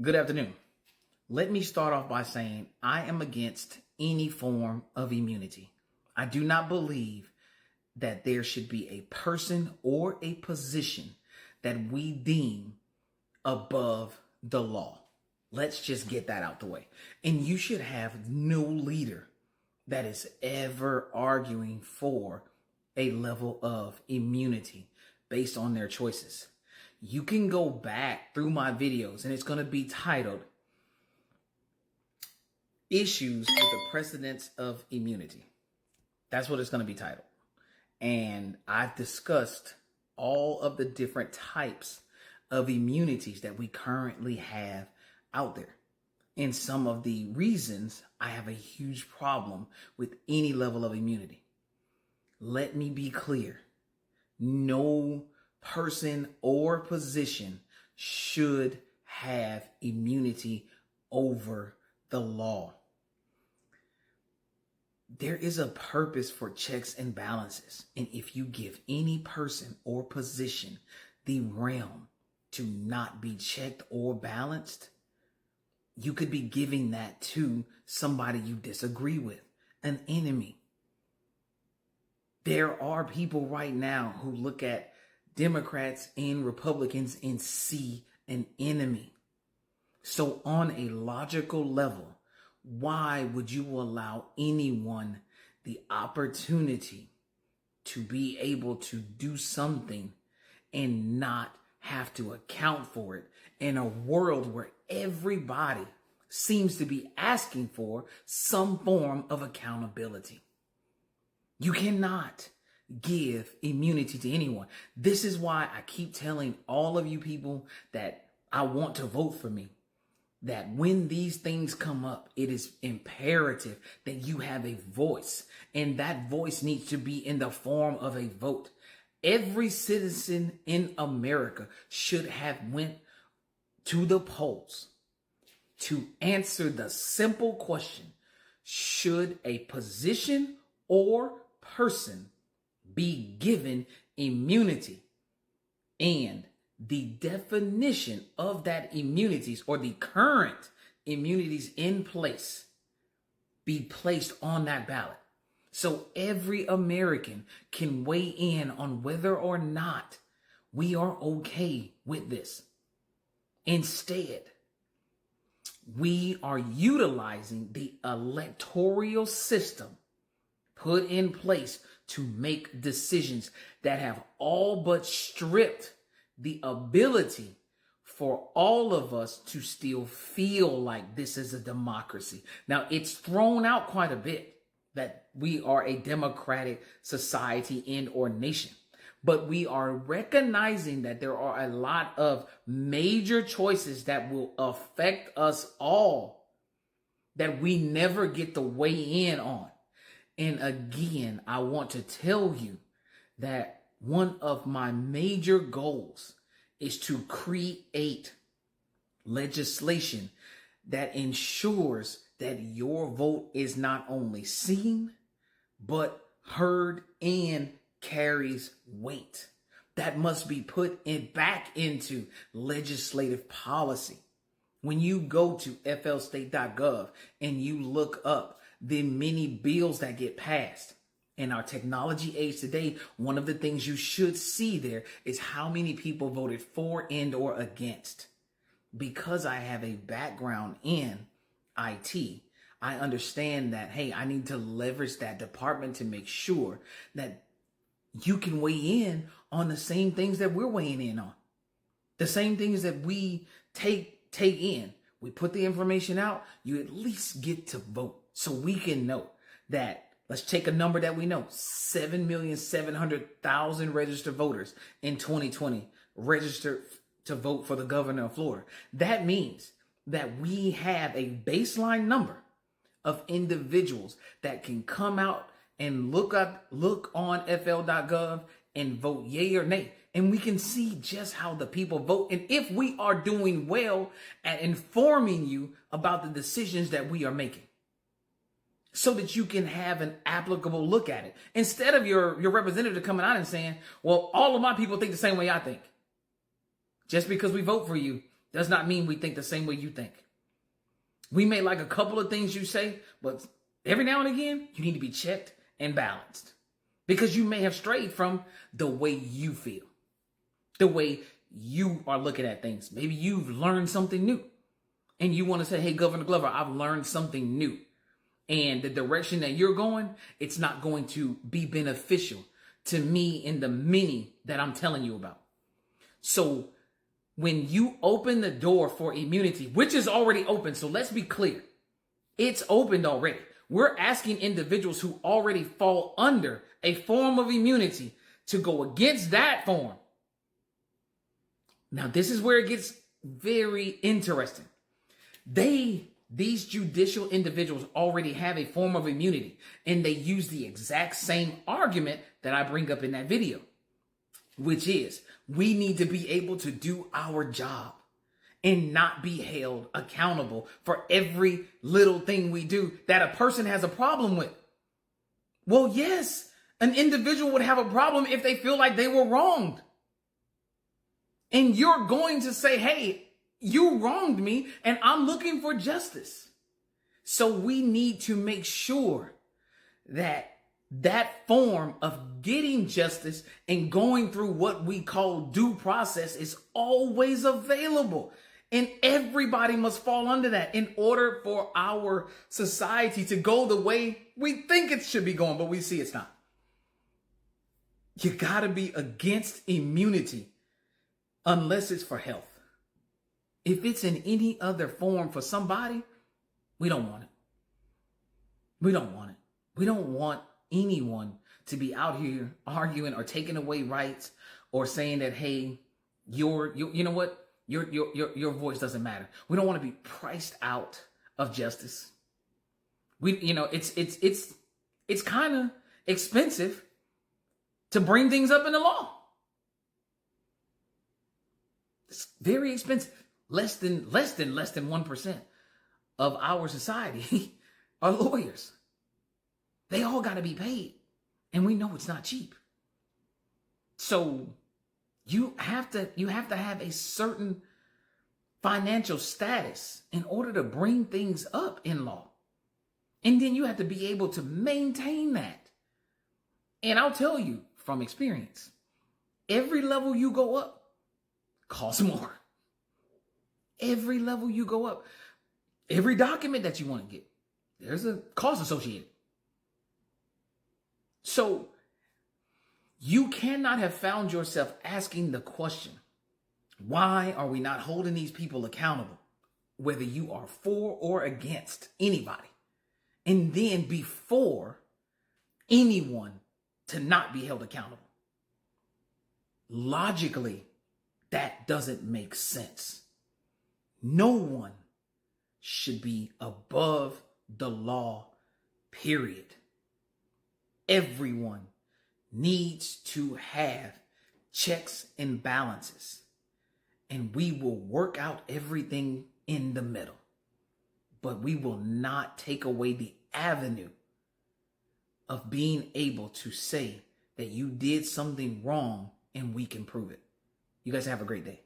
Good afternoon. Let me start off by saying I am against any form of immunity. I do not believe that there should be a person or a position that we deem above the law. Let's just get that out the way. And you should have no leader that is ever arguing for a level of immunity based on their choices. You can go back through my videos and it's going to be titled Issues with the Precedence of Immunity. That's what it's going to be titled. And I've discussed all of the different types of immunities that we currently have out there. And some of the reasons I have a huge problem with any level of immunity. Let me be clear. No person or position should have immunity over the law. There is a purpose for checks and balances. And if you give any person or position the realm to not be checked or balanced, you could be giving that to somebody you disagree with, an enemy. There are people right now who look at Democrats and Republicans and see an enemy. So on a logical level, why would you allow anyone the opportunity to be able to do something and not have to account for it in a world where everybody seems to be asking for some form of accountability? You cannot give immunity to anyone. This is why I keep telling all of you people that I want to vote for me, that when these things come up, it is imperative that you have a voice, and that voice needs to be in the form of a vote. Every citizen in America should have went to the polls to answer the simple question: should a position or person be given immunity? And the definition of that immunities, or the current immunities in place, be placed on that ballot. So every American can weigh in on whether or not we are okay with this. Instead, we are utilizing the electoral system put in place to make decisions that have all but stripped the ability for all of us to still feel like this is a democracy. Now, it's thrown out quite a bit that we are a democratic society and or nation, but we are recognizing that there are a lot of major choices that will affect us all that we never get to weigh in on. And again, I want to tell you that one of my major goals is to create legislation that ensures that your vote is not only seen, but heard and carries weight. That must be put back into legislative policy. When you go to flstate.gov and you look up the many bills that get passed, in our technology age today, one of the things you should see there is how many people voted for and or against. Because I have a background in IT, I understand that, hey, I need to leverage that department to make sure that you can weigh in on the same things that we're weighing in on. The same things that we take in. We put the information out, you at least get to vote so we can know that. Let's take a number that we know, 7,700,000 registered voters in 2020 registered to vote for the governor of Florida. That means that we have a baseline number of individuals that can come out and look on fl.gov and vote yay or nay. And we can see just how the people vote. And if we are doing well at informing you about the decisions that we are making, so that you can have an applicable look at it. Instead of your representative coming out and saying, well, all of my people think the same way I think. Just because we vote for you does not mean we think the same way you think. We may like a couple of things you say, but every now and again, you need to be checked and balanced because you may have strayed from the way you feel, the way you are looking at things. Maybe you've learned something new and you want to say, hey, Governor Glover, I've learned something new. And the direction that you're going, it's not going to be beneficial to me in the many that I'm telling you about. So when you open the door for immunity, which is already open, so let's be clear, it's opened already. We're asking individuals who already fall under a form of immunity to go against that form. Now, this is where it gets very interesting. These judicial individuals already have a form of immunity, and they use the exact same argument that I bring up in that video, which is we need to be able to do our job and not be held accountable for every little thing we do that a person has a problem with. Well, yes, an individual would have a problem if they feel like they were wronged. And you're going to say, hey, you wronged me and I'm looking for justice. So we need to make sure that that form of getting justice and going through what we call due process is always available. And everybody must fall under that in order for our society to go the way we think it should be going, but we see it's not. You gotta be against immunity unless it's for health. If it's in any other form for somebody, we don't want it. We don't want it. We don't want anyone to be out here arguing or taking away rights or saying that, hey, you know what? Your voice doesn't matter. We don't want to be priced out of justice. It's kind of expensive to bring things up in the law. It's very expensive. Less than 1% of our society are lawyers. They all got to be paid. And we know it's not cheap. So you have to have a certain financial status in order to bring things up in law. And then you have to be able to maintain that. And I'll tell you from experience, every level you go up costs more. Every level you go up, every document that you want to get, there's a cost associated. So you cannot have found yourself asking the question, why are we not holding these people accountable, whether you are for or against anybody, and then before anyone to not be held accountable? Logically, that doesn't make sense. No one should be above the law, period. Everyone needs to have checks and balances, and we will work out everything in the middle, but we will not take away the avenue of being able to say that you did something wrong and we can prove it. You guys have a great day.